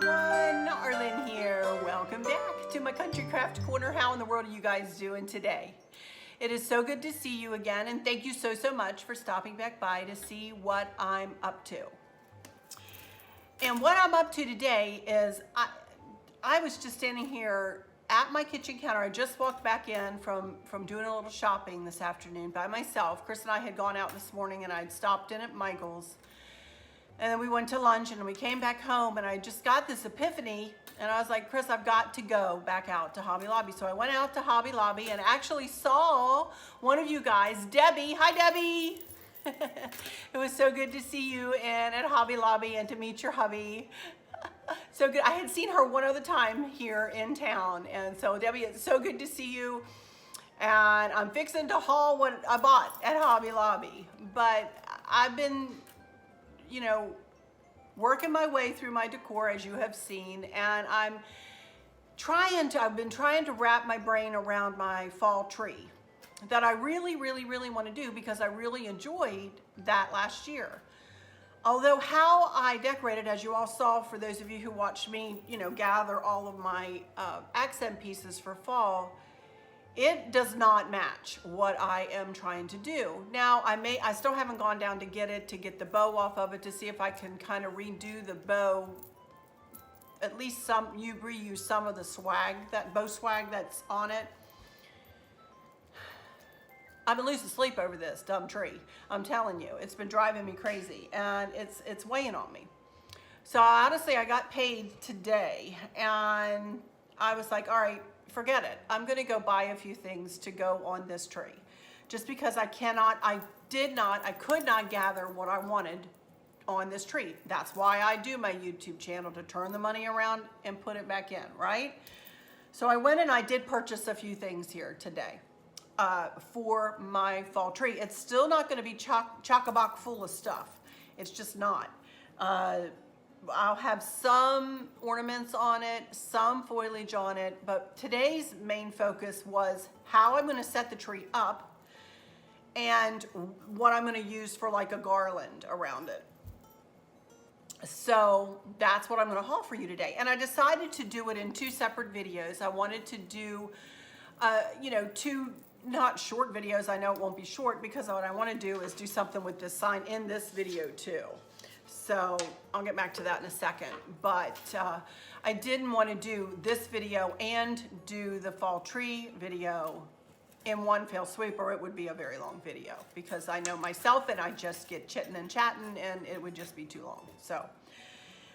everyone, Arlen here. Welcome back to my Country Craft Corner. How in the world are you guys doing today? It is so good to see you again, and thank you so much for stopping back by to see what I'm up to. And what I'm up to today is I was just standing here at my kitchen counter. I just walked back in from doing a little shopping this afternoon by myself. Chris and I had gone out this morning and I'd stopped in at Michael's. And then we went to lunch and we came back home and I just got this epiphany and I was like, Chris, I've got to go back out to Hobby Lobby. So I went out to Hobby Lobby and actually saw one of you guys, Debbie. Hi, Debbie. It was so good to see you and at Hobby Lobby and to meet your hubby. So good. I had seen her one other time here in town. And so Debbie, it's so good to see you. And I'm fixing to haul what I bought at Hobby Lobby. But I've been, you know, working my way through my decor, as you have seen, and I've been trying to wrap my brain around my fall tree that I really want to do because I really enjoyed that last year. Although how I decorated, as you all saw, for those of you who watched me, you know, gather all of my accent pieces for fall, it does not match what I am trying to do. Now, I still haven't gone down to get the bow off of it to see if I can kind of redo the bow. At least reuse some of the swag, that bow swag that's on it. I've been losing sleep over this dumb tree. I'm telling you, it's been driving me crazy and it's weighing on me. So honestly, I got paid today and I was like, all right, forget it. I'm gonna go buy a few things to go on this tree. Just because I could not gather what I wanted on this tree. That's why I do my YouTube channel, to turn the money around and put it back in, right? So I went and I did purchase a few things here today for my fall tree. It's still not gonna be chock-a-block full of stuff. It's just not. I'll have some ornaments on it, some foliage on it, but today's main focus was how I'm gonna set the tree up and what I'm gonna use for like a garland around it. So that's what I'm gonna haul for you today. And I decided to do it in two separate videos. I wanted to do, you know, two not short videos. I know it won't be short because what I wanna do is do something with this sign in this video too. So I'll get back to that in a second, but I didn't want to do this video and do the fall tree video in one fell swoop, or it would be a very long video because I know myself and I just get chitting and chatting and it would just be too long. So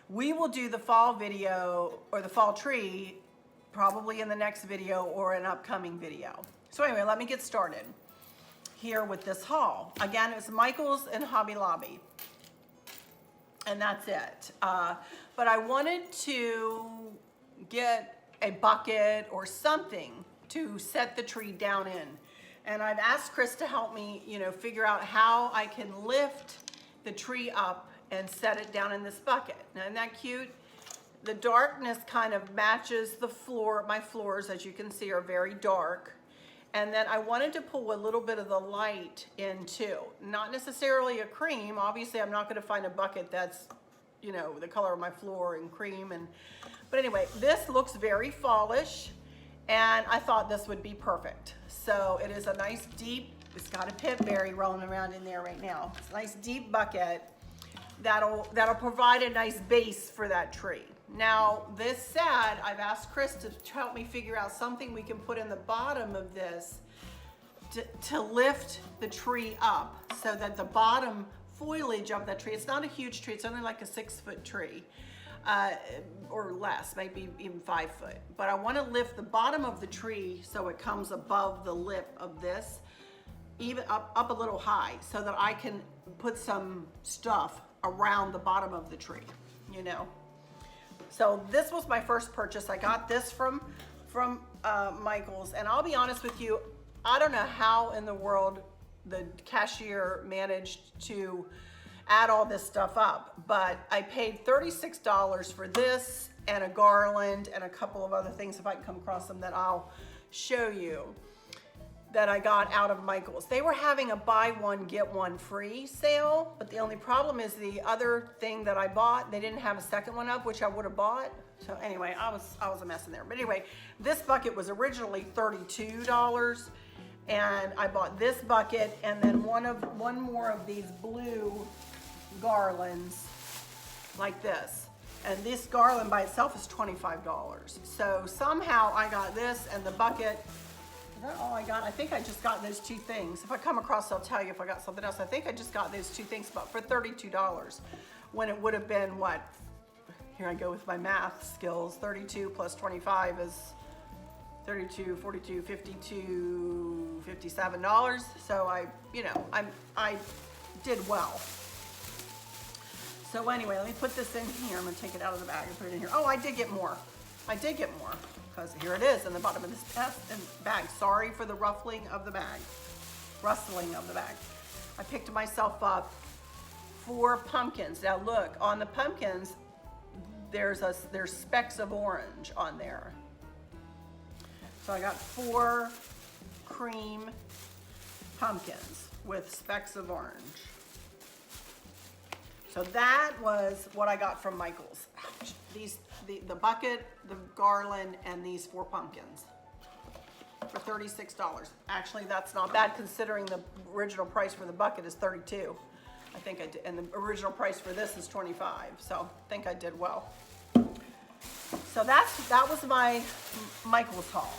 we will do the fall video or the fall tree probably in the next video or an upcoming video. So anyway, let me get started here with this haul. Again, it's Michael's and Hobby Lobby. And that's it. But I wanted to get a bucket or something to set the tree down in. And I've asked Chris to help me, you know, figure out how I can lift the tree up and set it down in this bucket. Now, isn't that cute? The darkness kind of matches the floor. My floors, as you can see, are very dark. And then I wanted to pull a little bit of the light in too. Not necessarily a cream. Obviously, I'm not gonna find a bucket that's, you know, the color of my floor and cream. But anyway, this looks very fallish and I thought this would be perfect. So it is a nice deep, it's got a pitberry rolling around in there right now. It's a nice deep bucket that'll provide a nice base for that tree. Now, this said, I've asked Chris to help me figure out something we can put in the bottom of this to lift the tree up so that the bottom foliage of that tree, it's not a huge tree, it's only like a 6-foot tree or less, maybe even 5 foot. But I want to lift the bottom of the tree so it comes above the lip of this, even up a little high, so that I can put some stuff around the bottom of the tree, you know. So this was my first purchase. I got this from Michael's, and I'll be honest with you, I don't know how in the world the cashier managed to add all this stuff up, but I paid $36 for this and a garland and a couple of other things, if I can come across them, that I'll show you. that I got out of Michael's. They were having a buy one, get one free sale, but the only problem is the other thing that I bought, they didn't have a second one up, which I would have bought. So anyway, I was a mess in there. But anyway, this bucket was originally $32, and I bought this bucket and then one more of these blue garlands like this. And this garland by itself is $25. So somehow I got this and the bucket. Is that all I got? I think I just got those two things. If I come across, I'll tell you if I got something else. I think I just got those two things, but for $32, when it would have been what? Here I go with my math skills. 32 plus 25 is 32, 42, 52, $57. So I did well. So anyway, let me put this in here. I'm gonna take it out of the bag and put it in here. Oh, I did get more. I did get more, because here it is in the bottom of this bag. Sorry for the rustling of the bag. I picked myself up 4 pumpkins. Now look, on the pumpkins, there's specks of orange on there. So I got 4 cream pumpkins with specks of orange. So that was what I got from Michael's. Ouch. The bucket, the garland, and these 4 pumpkins for $36. Actually, that's not bad considering the original price for the bucket is $32. I think I did, and the original price for this is $25. So I think I did well. So that was my Michael's haul.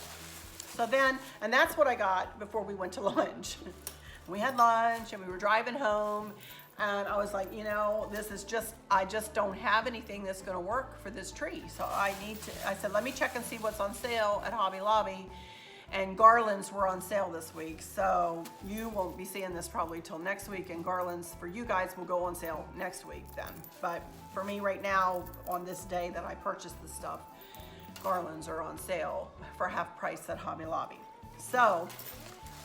So then, and that's what I got before we went to lunch. We had lunch and we were driving home, and I was like, you know, I just don't have anything that's gonna work for this tree. So I said, let me check and see what's on sale at Hobby Lobby. And garlands were on sale this week. So you won't be seeing this probably till next week, and garlands for you guys will go on sale next week then. But for me right now, on this day that I purchased this stuff, garlands are on sale for half price at Hobby Lobby. So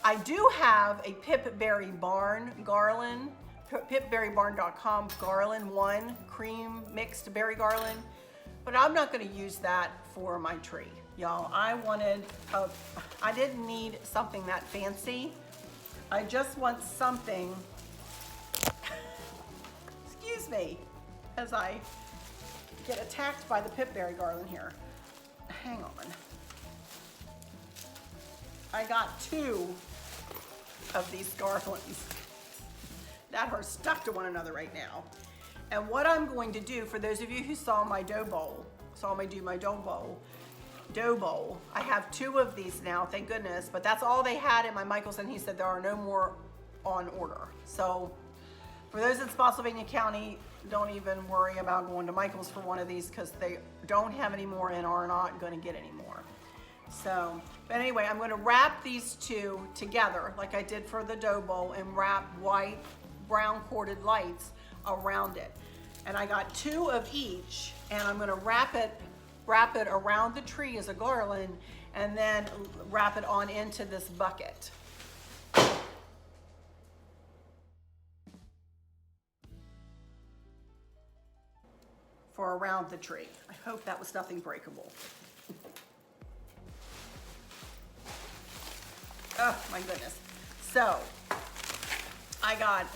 I do have a Pip-Berry Barn garland, pipberrybarn.com garland 1 cream mixed berry garland, but I'm not gonna use that for my tree. Y'all, I didn't need something that fancy. I just want something, excuse me, as I get attacked by the Pip-Berry garland here. Hang on. I got 2 of these garlands that are stuck to one another right now. And what I'm going to do, for those of you who saw my dough bowl, I have 2 of these now, thank goodness, but that's all they had in my Michael's, and he said there are no more on order. So for those in Spotsylvania County, don't even worry about going to Michael's for one of these, because they don't have any more and are not going to get any more. So, but anyway, I'm going to wrap these 2 together like I did for the dough bowl, and wrap white brown corded lights around it. And I got 2 of each, and I'm going to wrap it around the tree as a garland, and then wrap it on into this bucket. For around the tree. I hope that was nothing breakable. Oh my goodness. So I got,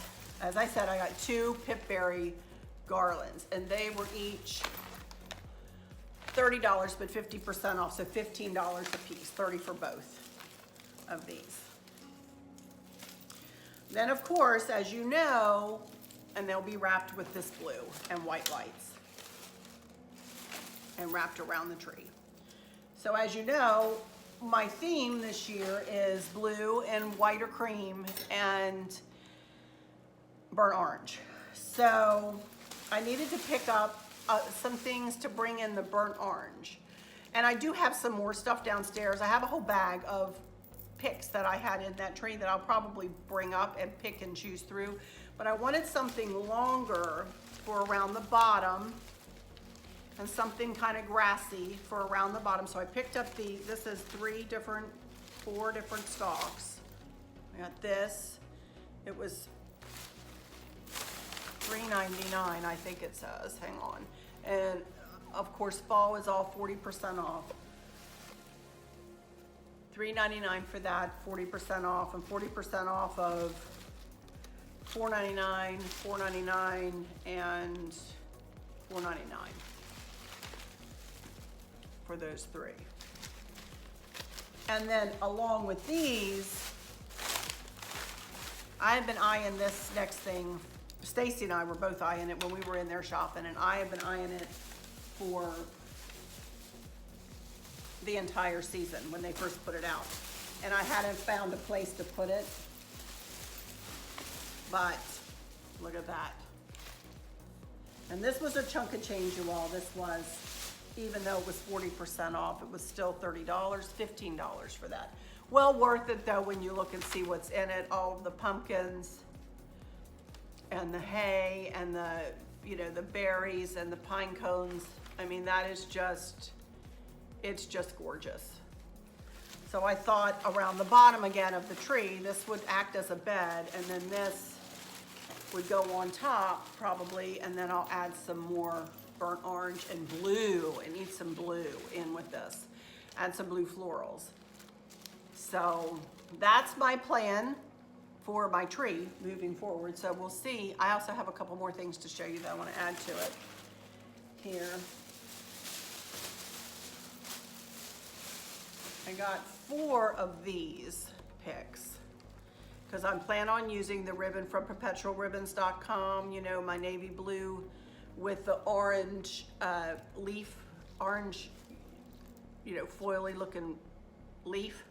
as I said, I got 2 Pip-Berry garlands, and they were each $30, but 50% off, so $15 a piece, 30 for both of these. Then of course, as you know, and they'll be wrapped with this blue and white lights and wrapped around the tree. So as you know, my theme this year is blue and white or cream and burnt orange. So I needed to pick up some things to bring in the burnt orange. And I do have some more stuff downstairs. I have a whole bag of picks that I had in that tree that I'll probably bring up and pick and choose through. But I wanted something longer for around the bottom, and something kind of grassy for around the bottom. So I picked up this is 4 different stalks. I got this. It was $3.99, I think it says. Hang on. And of course, fall is all 40% off. $3.99 for that, 40% off, and 40% off of $4.99, $4.99, and $4.99 for those three. And then along with these, I have been eyeing this next thing. Stacy and I were both eyeing it when we were in there shopping, and I have been eyeing it for the entire season when they first put it out. And I hadn't found a place to put it, but look at that. And this was a chunk of change, you all. This was, even though it was 40% off, it was still $30, $15 for that. Well worth it though when you look and see what's in it, all of the pumpkins and the hay and the, you know, the berries and the pine cones. I mean, that is just, it's just gorgeous. So I thought around the bottom again of the tree, this would act as a bed, and then this would go on top probably, and then I'll add some more burnt orange and blue, and need some blue in with this, and some blue florals. So that's my plan for my tree moving forward. So we'll see. I also have a couple more things to show you that I want to add to it here. I got 4 of these picks because I'm planning on using the ribbon from perpetualribbons.com, you know, my navy blue with the orange leaf, orange, you know, foily looking leaf.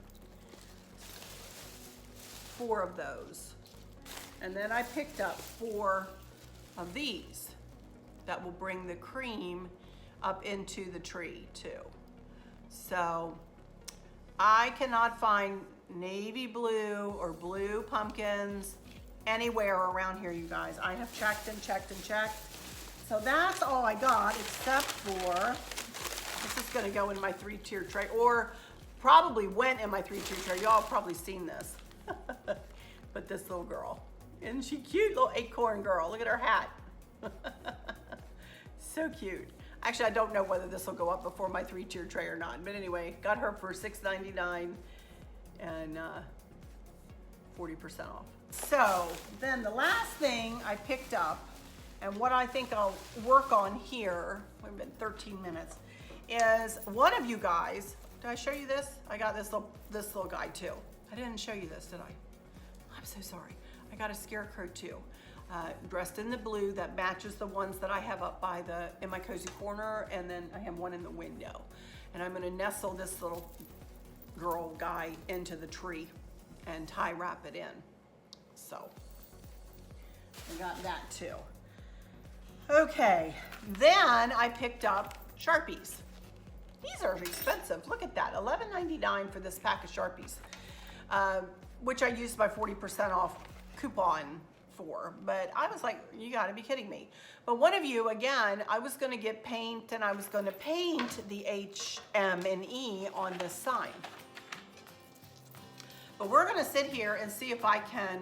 4 of those. And then I picked up 4 of these that will bring the cream up into the tree too. So I cannot find navy blue or blue pumpkins anywhere around here, you guys. I have checked and checked and checked. So that's all I got, except for, this is gonna go in my 3-tier tray, or probably went in my 3-tier tray. Y'all have probably seen this. But this little girl, isn't she cute? Little acorn girl, look at her hat. So cute. Actually, I don't know whether this will go up before my 3-tier tray or not, but anyway, got her for $6.99 and 40% off. So then the last thing I picked up, and what I think I'll work on here, we've been 13 minutes, is one of you guys, did I show you this? I got this little guy too. I didn't show you this, did I? I'm so sorry. I got a Scarecrow too, dressed in the blue that matches the ones that I have up by in my cozy corner, and then I have one in the window. And I'm gonna nestle this little girl guy into the tree and tie wrap it in. So I got that too. Okay, then I picked up Sharpies. These are expensive. Look at that, $11.99 for this pack of Sharpies, which I used my 40% off coupon for. But I was like, you gotta be kidding me. But one of you, again, I was gonna get paint, and I was gonna paint the H, M, and E on this sign. But we're gonna sit here and see if I can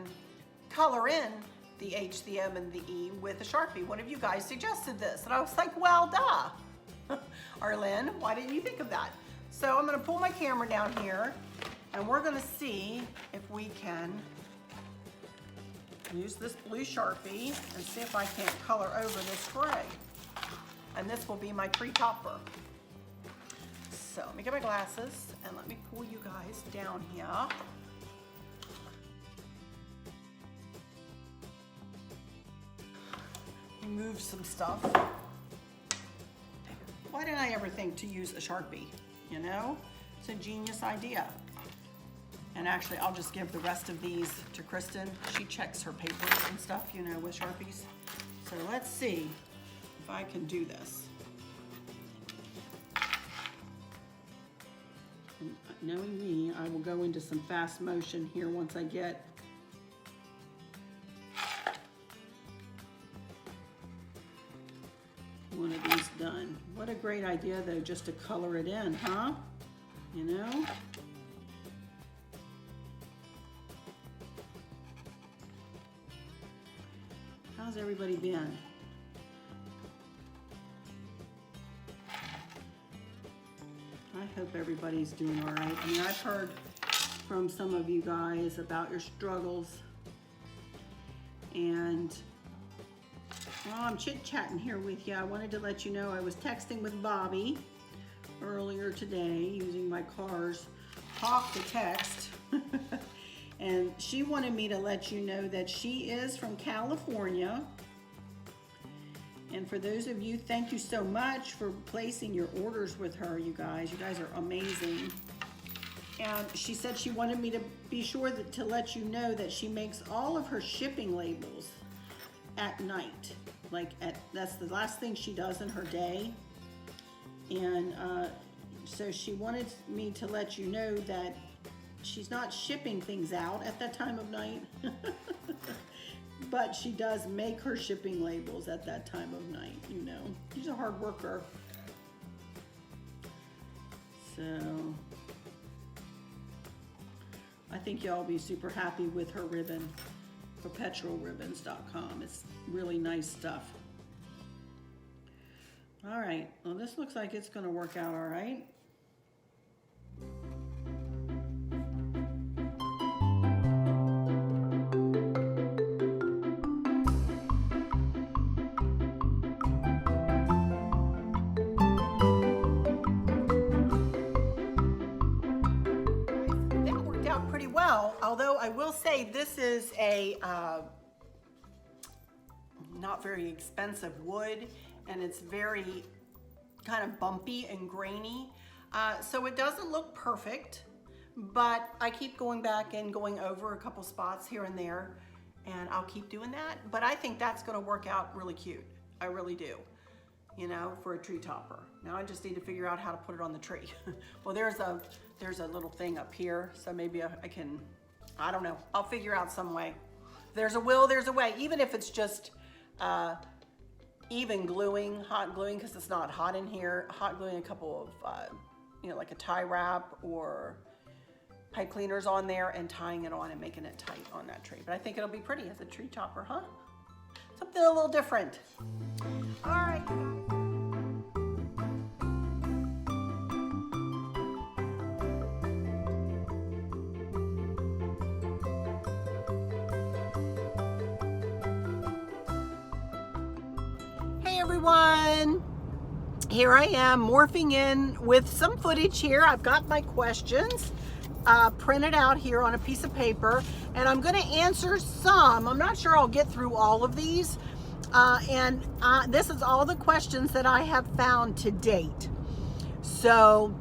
color in the H, the M, and the E with a Sharpie. One of you guys suggested this, and I was like, well, duh. Arlene, why didn't you think of that? So I'm gonna pull my camera down here, and we're gonna see if we can use this blue Sharpie and see if I can't color over this gray. And this will be my tree topper. So let me get my glasses and let me pull you guys down here. Move some stuff. Why didn't I ever think to use a Sharpie? You know, it's a genius idea. And actually, I'll just give the rest of these to Kristen. She checks her papers and stuff, you know, with Sharpies. So let's see if I can do this. And knowing me, I will go into some fast motion here once I get one of these done. What a great idea though, just to color it in, huh? You know? How's everybody been? I hope everybody's doing all right. I mean, I've heard from some of you guys about your struggles, and while I'm chit-chatting here with you, I wanted to let you know I was texting with Bobby earlier today using my car's talk to text. And she wanted me to let you know that she is from California. And for those of you, thank you so much for placing your orders with her, you guys. You guys are amazing. And she said she wanted me to be sure to let you know that she makes all of her shipping labels at night. That's the last thing she does in her day. And so she wanted me to let you know that she's not shipping things out at that time of night, but she does make her shipping labels at that time of night, you know. She's a hard worker. So I think y'all will be super happy with her ribbon, perpetualribbons.com. It's really nice stuff. All right, well, this looks like it's gonna work out all right. Well, although I will say this is a not very expensive wood, and it's very kind of bumpy and grainy, so it doesn't look perfect, but I keep going back and going over a couple spots here and there, and I'll keep doing that. But I think that's going to work out really cute. I really do, you know, for a tree topper. Now I just need to figure out how to put it on the tree. Well, there's a little thing up here, so maybe I can, I don't know, I'll figure out some way. There's a will, there's a way, even if it's just even gluing, hot gluing, because it's not hot in here, hot gluing a couple of, you know, like a tie wrap or pipe cleaners on there and tying it on and making it tight on that tree. But I think it'll be pretty as a tree topper, huh? Something a little different. All right, you guys. Everyone, here I am morphing in with some footage here. I've got my questions printed out here on a piece of paper, and I'm going to answer some. I'm not sure I'll get through all of these, and this is all the questions that I have found to date. So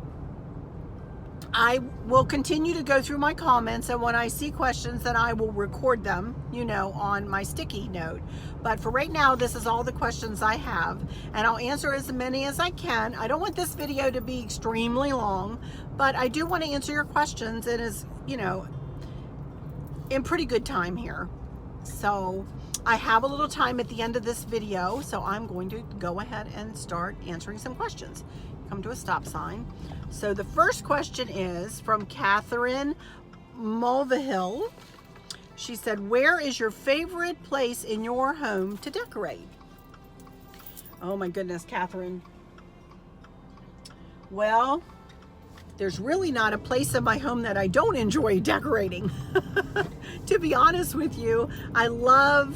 I will continue to go through my comments, and when I see questions, then I will record them, you know, on my sticky note. But for right now, this is all the questions I have, and I'll answer as many as I can. I don't want this video to be extremely long, but I do want to answer your questions, and is, you know, in pretty good time here. So I have a little time at the end of this video, so I'm going to go ahead and start answering some questions. Come to a stop sign. So the first question is from Catherine Mulvihill. She said, where is your favorite place in your home to decorate? Oh my goodness, Catherine. Well, there's really not a place in my home that I don't enjoy decorating. To be honest with you, I love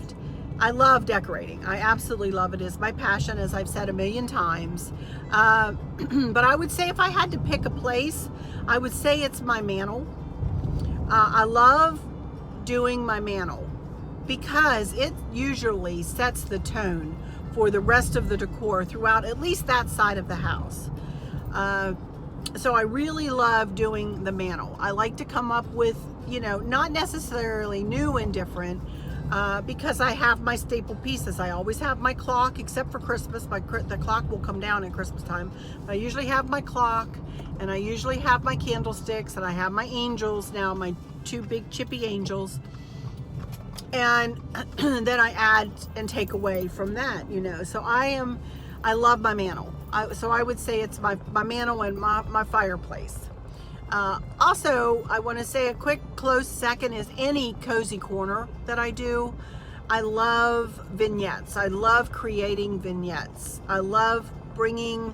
decorating. I absolutely love it. It's my passion, as I've said a million times. But I would say if I had to pick a place, I would say it's my mantle. I love doing my mantle because it usually sets the tone for the rest of the decor throughout at least that side of the house. So I really love doing the mantle. I like to come up with, you know, not necessarily new and different, because I have my staple pieces. I always have my clock, except for Christmas. The clock will come down at Christmas time. But I usually have my clock, and I usually have my candlesticks, and I have my angels now, my two big chippy angels. And then I add and take away from that, you know. So I love my mantle. So I would say it's my mantle and my fireplace. Also, I want to say a quick close second is any cozy corner that I do. I love vignettes. I love creating vignettes. I love bringing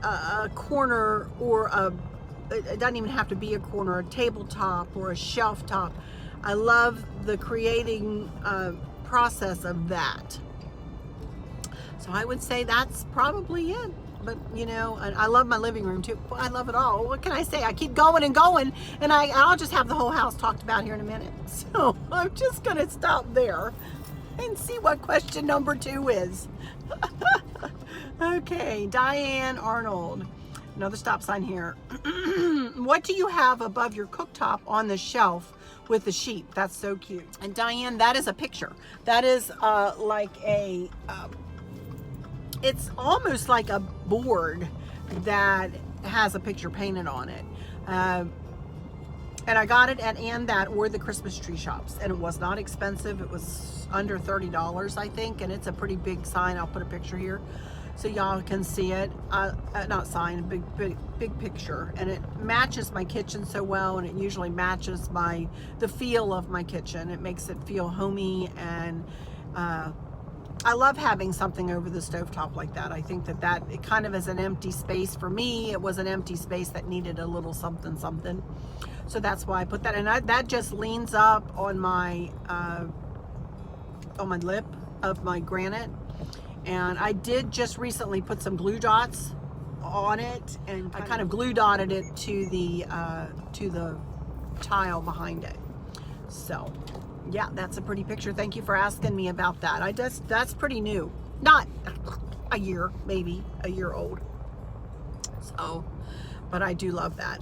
a corner or it doesn't even have to be a corner, a tabletop or a shelf top. I love the creating process of that. So I would say that's probably it. But you know, and I love my living room too. I love it all. What can I say? I keep going and going, and I'll just have the whole house talked about here in a minute. So I'm just gonna stop there and see what question number 2 is. Okay, Diane Arnold. Another stop sign here. What do you have above your cooktop on the shelf with the sheep? That's so cute. And Diane, that is a picture. That is like a, it's almost like a board that has a picture painted on it. And I got it at And That or the Christmas tree shops. And it was not expensive. It was under $30, I think. And it's a pretty big sign. I'll put a picture here so y'all can see it. Not sign, big picture. And it matches my kitchen so well. And it usually matches the feel of my kitchen. It makes it feel homey. And I love having something over the stovetop like that. I think that it kind of is an empty space for me. It was an empty space that needed a little something. So that's why I put that. And that just leans up on my lip of my granite. And I did just recently put some glue dots on it, and I kind of glue dotted it to the tile behind it. So yeah, that's a pretty picture. Thank you for asking me about that. That's pretty new. Not a year, maybe a year old. So, but I do love that.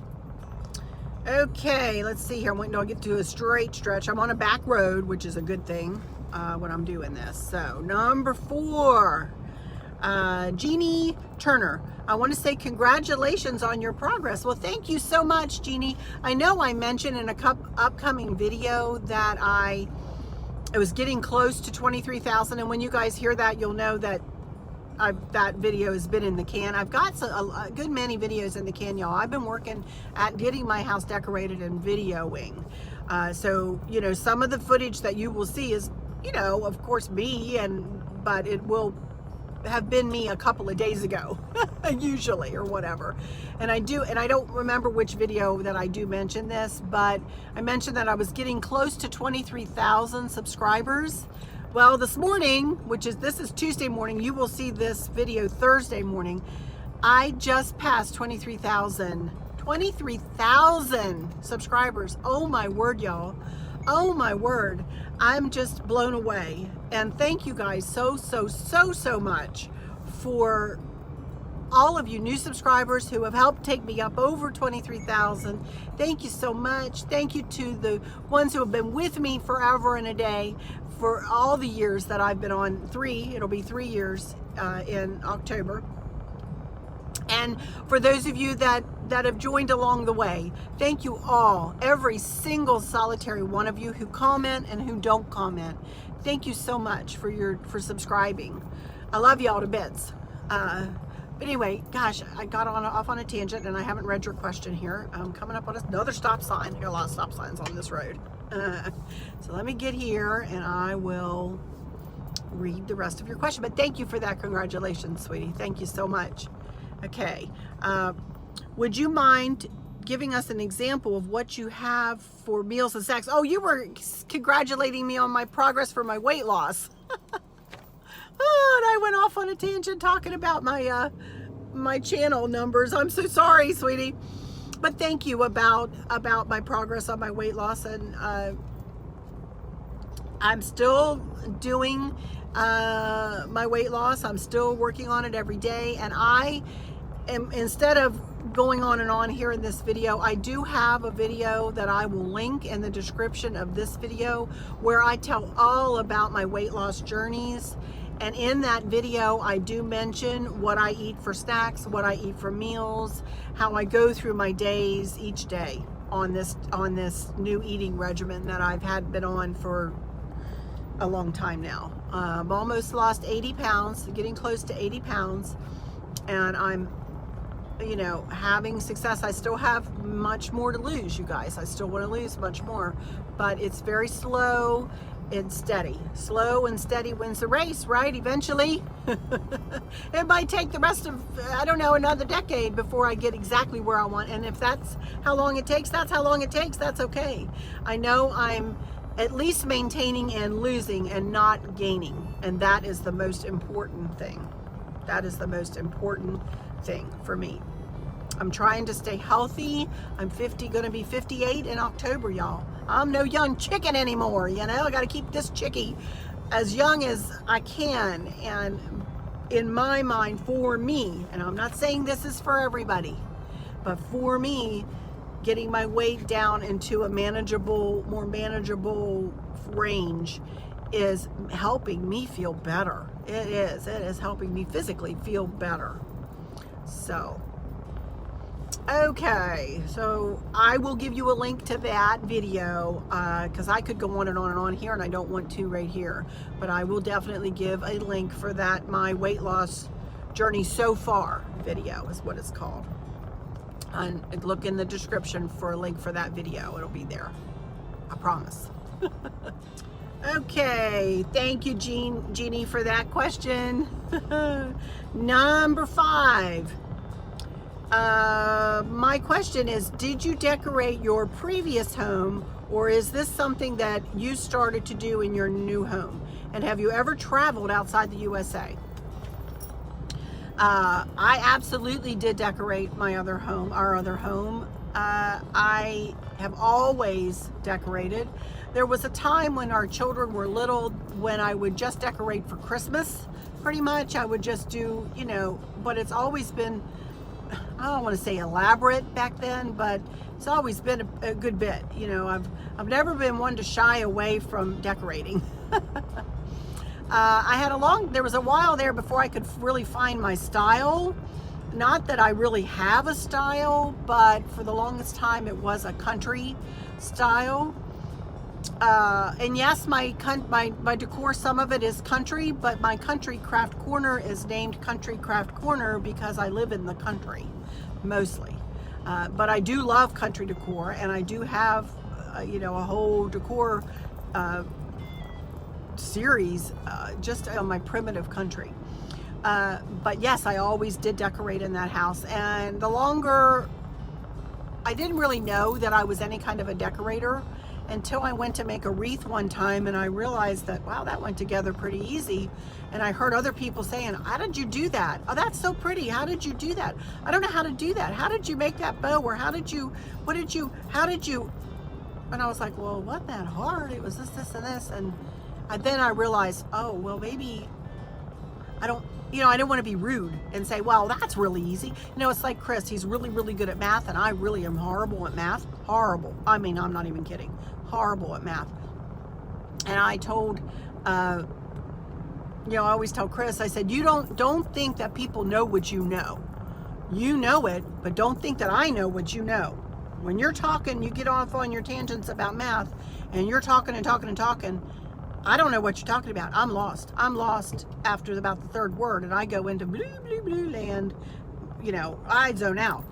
Okay, let's see here. When do I get to a straight stretch? I'm on a back road, which is a good thing when I'm doing this. So number 4, Jeannie Turner. I want to say congratulations on your progress. Well, thank you so much, Jeannie. I know I mentioned in a upcoming video that I was getting close to 23,000, and when you guys hear that, you'll know that that video has been in the can. I've got a good many videos in the can, y'all. I've been working at getting my house decorated and videoing. So, you know, some of the footage that you will see is, you know, of course me, but it will have been me a couple of days ago, usually, or whatever. And I don't remember which video that I do mention this, but I mentioned that I was getting close to 23,000 subscribers. Well, this morning, this is Tuesday morning, you will see this video Thursday morning, I just passed 23,000 subscribers. Oh my word, y'all. Oh my word. I'm just blown away. And thank you guys so much for all of you new subscribers who have helped take me up over 23,000. Thank you so much. Thank you to the ones who have been with me forever and a day for all the years that I've been on. It'll be 3 years in October. And for those of you that have joined along the way, thank you all, every single solitary one of you who comment and who don't comment. Thank you so much for subscribing. I love y'all to bits. But anyway, gosh, I got off on a tangent, and I haven't read your question here. I'm coming up on another stop sign. There are a lot of stop signs on this road. So let me get here, and I will read the rest of your question. But thank you for that. Congratulations, sweetie. Thank you so much. Okay. Would you mind giving us an example of what you have for meals and snacks? Oh, you were congratulating me on my progress for my weight loss. Oh, and I went off on a tangent talking about my channel numbers. I'm so sorry, sweetie. But thank you about my progress on my weight loss, and I'm still doing my weight loss. I'm still working on it every day, and I am, instead of going on and on here in this video, I do have a video that I will link in the description of this video where I tell all about my weight loss journeys. And in that video, I do mention what I eat for snacks, what I eat for meals, how I go through my days each day on this new eating regimen that I've been on for a long time now. I've almost lost 80 pounds, getting close to 80 pounds, and I'm, you know, having success. I still have much more to lose, you guys. I still want to lose much more, but it's very slow. it's steady. Slow and steady wins the race, right? Eventually. It might take the rest of, I don't know, another decade before I get exactly where I want. And if that's how long it takes, that's how long it takes. That's okay. I know I'm at least maintaining and losing and not gaining. And that is the most important thing. That is the most important thing for me. I'm trying to stay healthy. I'm 50, gonna be 58 in October, y'all. I'm no young chicken anymore, you know? I gotta keep this chickie as young as I can. And in my mind, for me, and I'm not saying this is for everybody, but for me, getting my weight down into a manageable, more manageable range is helping me feel better. It is helping me physically feel better. So, okay, so I will give you a link to that video because I could go on and on here, and I don't want to right here, but I will definitely give a link for that, my weight loss journey so far video is what it's called. And look in the description for a link for that video. It'll be there, I promise. Okay, thank you, Jeannie, for that question. Number 5. My question is, did you decorate your previous home, or is this something that you started to do in your new home? And have you ever traveled outside the USA? I absolutely did decorate my other home, our other home. I have always decorated. There was a time when our children were little when I would just decorate for Christmas. Pretty much I would just do, you know, but it's always been, I don't want to say elaborate back then, but it's always been a good bit. You know, I've never been one to shy away from decorating. There was a while there before I could really find my style. Not that I really have a style, but for the longest time it was a country style. And yes, my decor, some of it is country, but my country craft corner is named Country Craft Corner because I live in the country, mostly. But I do love country decor, and I do have, you know, a whole decor series just on my primitive country. But yes, I always did decorate in that house, and the longer, I didn't really know that I was any kind of a decorator until I went to make a wreath one time, and I realized that, wow, that went together pretty easy. And I heard other people saying, how did you do that? Oh, that's so pretty. How did you do that? I don't know how to do that. How did you make that bow? Or how did you? And I was like, well, wasn't that hard? It was this, and this. And then I realized, oh, well, maybe I didn't want to be rude and say, well, that's really easy. You know, it's like Chris, he's really, really good at math, and I really am horrible at math. Horrible. I mean, I'm not even kidding. Horrible at math. And I told, I always tell Chris, I said, you don't think that people know what you know. You know it, but don't think that I know what you know. When you're talking, you get off on your tangents about math, and you're talking and talking and talking. I don't know what you're talking about. I'm lost. I'm lost after about the third word, and I go into blue, blue, blue land. You know, I zone out.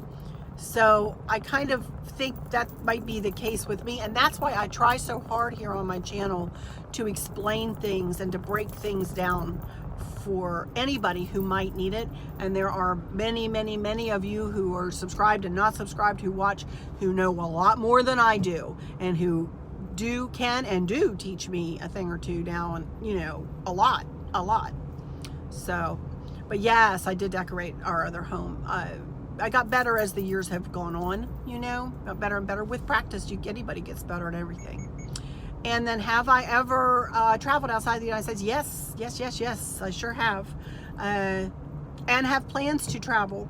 So I kind of think that might be the case with me, and that's why I try so hard here on my channel to explain things and to break things down for anybody who might need it. And there are many, many, many of you who are subscribed and not subscribed who watch, who know a lot more than I do, and who can do teach me a thing or two now, and you know, a lot. So, but yes, I did decorate our other home. I got better as the years have gone on, you know, got better and better. With practice, anybody gets better at everything. And then, have I ever traveled outside the United States? Yes, I sure have. And have plans to travel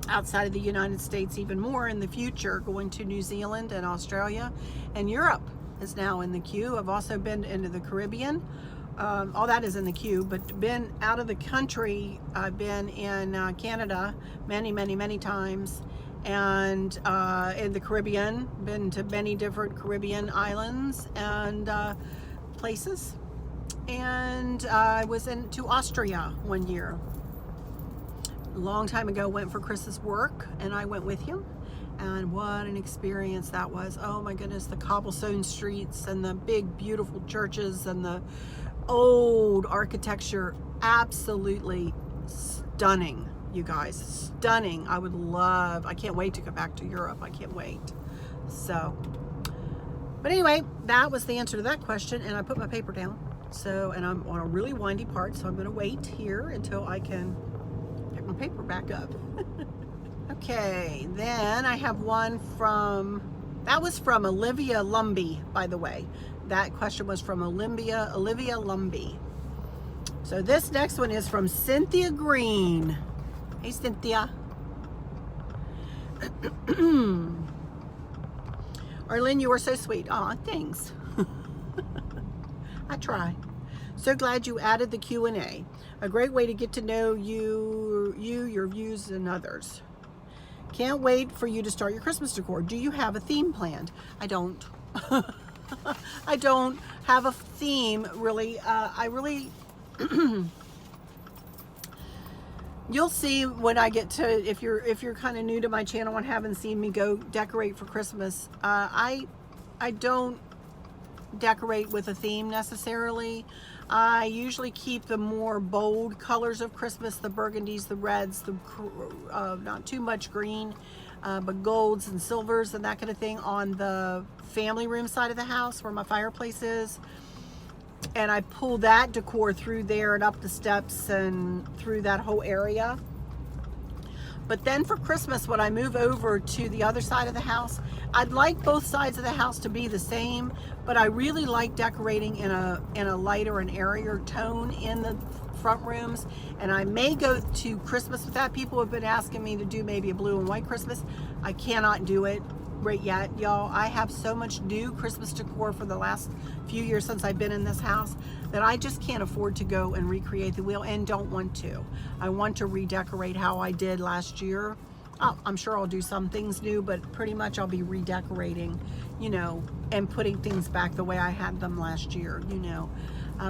outside of the United States even more in the future, going to New Zealand and Australia, and Europe is now in the queue. I've also been into the Caribbean. All that is in the queue, but been out of the country. I've been in Canada many times, and in the Caribbean, been to many different Caribbean islands and places. And I was into Austria one year. a long time ago went for Chris's work, and I went with him. And what an experience that was. Oh my goodness, the cobblestone streets and the big beautiful churches and the old architecture, absolutely stunning, you guys, stunning. I can't wait to go back to Europe. I can't wait. So, but anyway, that was the answer to that question, and I put my paper down. So, and I'm on a really windy part, so I'm going to wait here until I can pick my paper back up. Okay, then I have one that was from Olivia Lumby, by the way. That question was from Olivia Lumby. So this next one is from Cynthia Green. Hey, Cynthia. Arlene, you are so sweet. Aw, thanks. I try. So glad you added the Q&A. A great way to get to know you, your views, and others. Can't wait for you to start your Christmas decor. Do you have a theme planned? I don't. I don't have a theme, really. You'll see when I get to, if you're kind of new to my channel and haven't seen me go decorate for Christmas, I don't decorate with a theme necessarily. I usually keep the more bold colors of Christmas, the burgundies, the reds, not too much green, but golds and silvers and that kind of thing on the family room side of the house where my fireplace is. And I pull that decor through there and up the steps and through that whole area. But then for Christmas, when I move over to the other side of the house, I'd like both sides of the house to be the same, but I really like decorating in a lighter and airier tone in the front rooms. And I may go to Christmas with that. People have been asking me to do maybe a blue and white Christmas. I cannot do it right yet, y'all. I have so much new Christmas decor for the last few years since I've been in this house that I just can't afford to go and recreate the wheel, and don't want to. I want to redecorate how I did last year. Oh, I'm sure I'll do some things new, but pretty much I'll be redecorating, you know, and putting things back the way I had them last year, you know.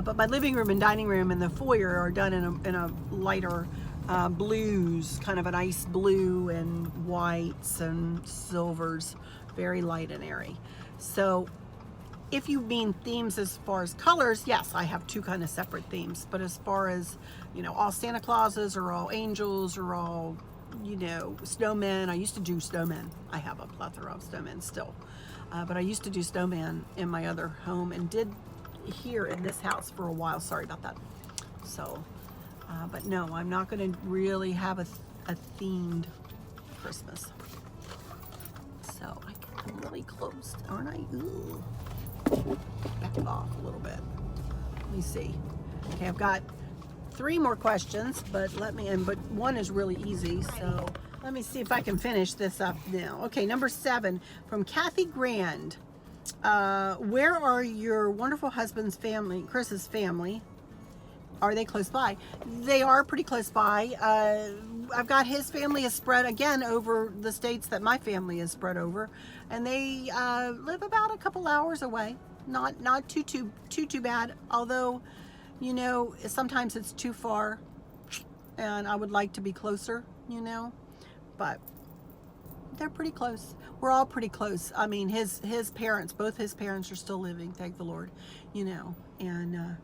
But my living room and dining room and the foyer are done in a lighter blues, kind of an ice blue and whites and silvers, very light and airy. So if you mean themes as far as colors, yes, I have two kind of separate themes. But as far as, you know, all Santa Clauses or all angels or all, you know, snowmen, I used to do snowmen. I have a plethora of snowmen still. But I used to do snowman in my other home and did here in this house for a while. Sorry about that. So, but no, I'm not going to really have a themed Christmas. So I'm really close, aren't I? Ooh. Back off a little bit. Let me see. Okay, I've got 3 more questions, but but one is really easy. So let me see if I can finish this up now. Okay, number 7 from Kathy Grand. Where are your wonderful husband's family, Chris's family? Are they close by? They are pretty close by. I've got his family is spread again over the states that my family is spread over, and they live about a couple hours away. Not too bad. Although, you know, sometimes it's too far, and I would like to be closer. You know, but they're pretty close. We're all pretty close. I mean, his parents, both his parents are still living, thank the Lord. You know, and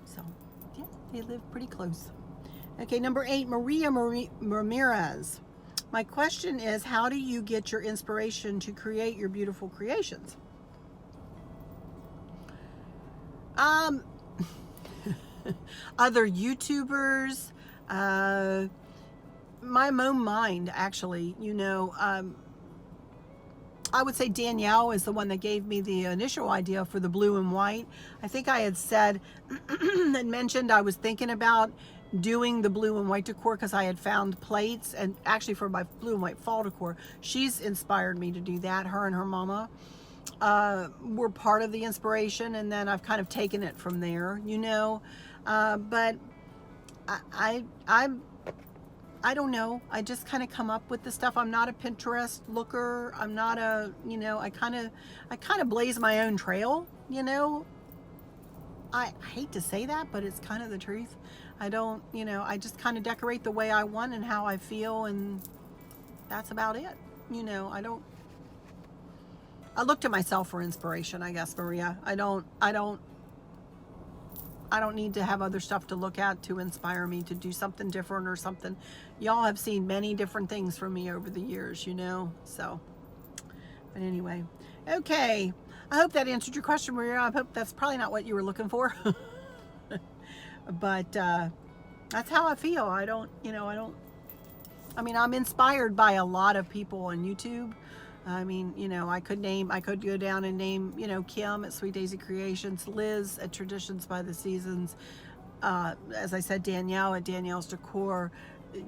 so. Yeah, they live pretty close. Okay, number 8, Maria Ramirez. My question is, how do you get your inspiration to create your beautiful creations? Other YouTubers, my own mind, actually, you know. I would say Danielle is the one that gave me the initial idea for the blue and white. I think I had said and mentioned I was thinking about doing the blue and white decor because I had found plates, and actually for my blue and white fall decor, she's inspired me to do that. Her and her mama were part of the inspiration, and then I've kind of taken it from there, you know. But I don't know. I just kind of come up with the stuff. I'm not a Pinterest looker. I'm not a, you know, I kind of blaze my own trail, you know. I hate to say that, but it's kind of the truth. I don't, you know, I just kind of decorate the way I want and how I feel, and that's about it. You know, I look to myself for inspiration, I guess, Maria. I don't need to have other stuff to look at to inspire me to do something different or something. Y'all have seen many different things from me over the years, you know, so. But anyway, okay. I hope that answered your question, Maria. I hope that's probably not what you were looking for. But that's how I feel. I mean, I'm inspired by a lot of people on YouTube. I mean, you know, I could go down and name, you know, Kim at Sweet Daisy Creations, Liz at Traditions by the Seasons, as I said, Danielle at Danielle's Decor.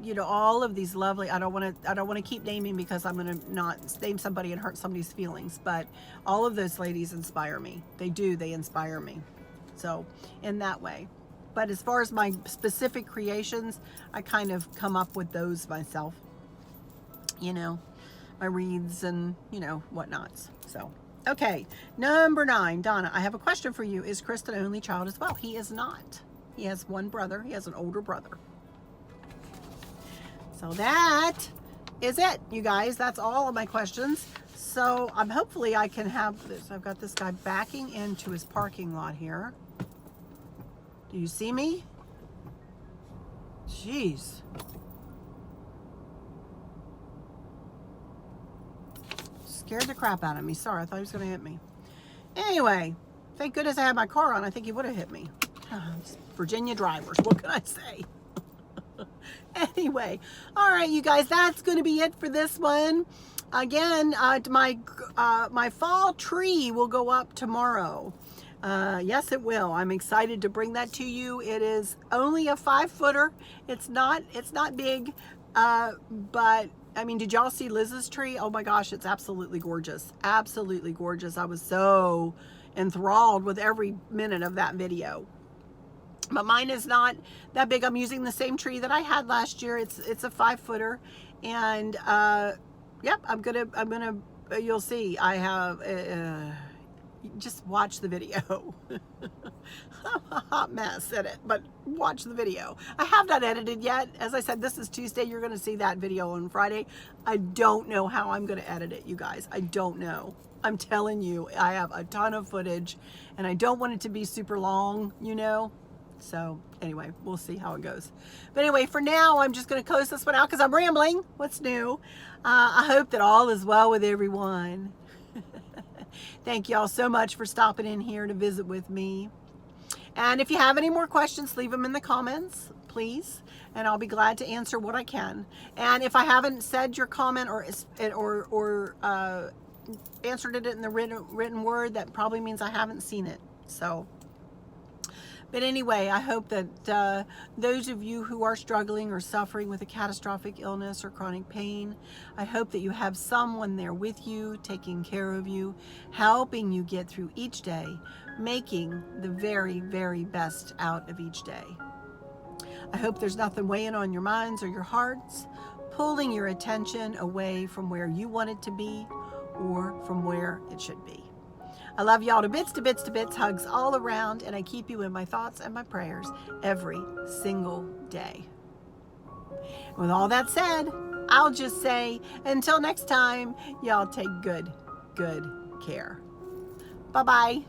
You know, all of these lovely, I don't want to keep naming because I'm going to not name somebody and hurt somebody's feelings, but all of those ladies inspire me. They inspire me. So in that way. But as far as my specific creations, I kind of come up with those myself, you know, my wreaths and, you know, whatnots. So, okay. Number 9, Donna, I have a question for you. Is Chris an only child as well? He is not. He has one brother. He has an older brother. So that is it, you guys. That's all of my questions. So hopefully I can have this. I've got this guy backing into his parking lot here. Do you see me? Jeez. Scared the crap out of me. Sorry, I thought he was going to hit me. Anyway, thank goodness I had my car on. I think he would have hit me. Virginia drivers. What can I say? Anyway, all right, you guys, that's going to be it for this one. Again, my fall tree will go up tomorrow. Yes, it will. I'm excited to bring that to you. It is only a 5-footer. It's not big, but I mean, did y'all see Liz's tree? Oh my gosh, it's absolutely gorgeous. Absolutely gorgeous. I was so enthralled with every minute of that video. But mine is not that big. I'm using the same tree that I had last year. It's a 5-footer, and yep, I'm gonna. You'll see. I have. Just watch the video. I'm a hot mess at it, but watch the video. I have not edited yet. As I said, this is Tuesday. You're going to see that video on Friday. I don't know how I'm going to edit it, you guys. I don't know. I'm telling you, I have a ton of footage, and I don't want it to be super long, you know. So anyway, we'll see how it goes. But anyway, for now, I'm just going to close this one out because I'm rambling. What's new? I hope that all is well with everyone. Thank y'all so much for stopping in here to visit with me. And if you have any more questions, leave them in the comments, please. And I'll be glad to answer what I can. And if I haven't said your comment or answered it in the written word, that probably means I haven't seen it. So, but anyway, I hope that those of you who are struggling or suffering with a catastrophic illness or chronic pain, I hope that you have someone there with you, taking care of you, helping you get through each day, making the very, very best out of each day. I hope there's nothing weighing on your minds or your hearts, pulling your attention away from where you want it to be or from where it should be. I love y'all to bits, to bits, to bits, hugs all around, and I keep you in my thoughts and my prayers every single day. With all that said, I'll just say, until next time, y'all take good care. Bye-bye.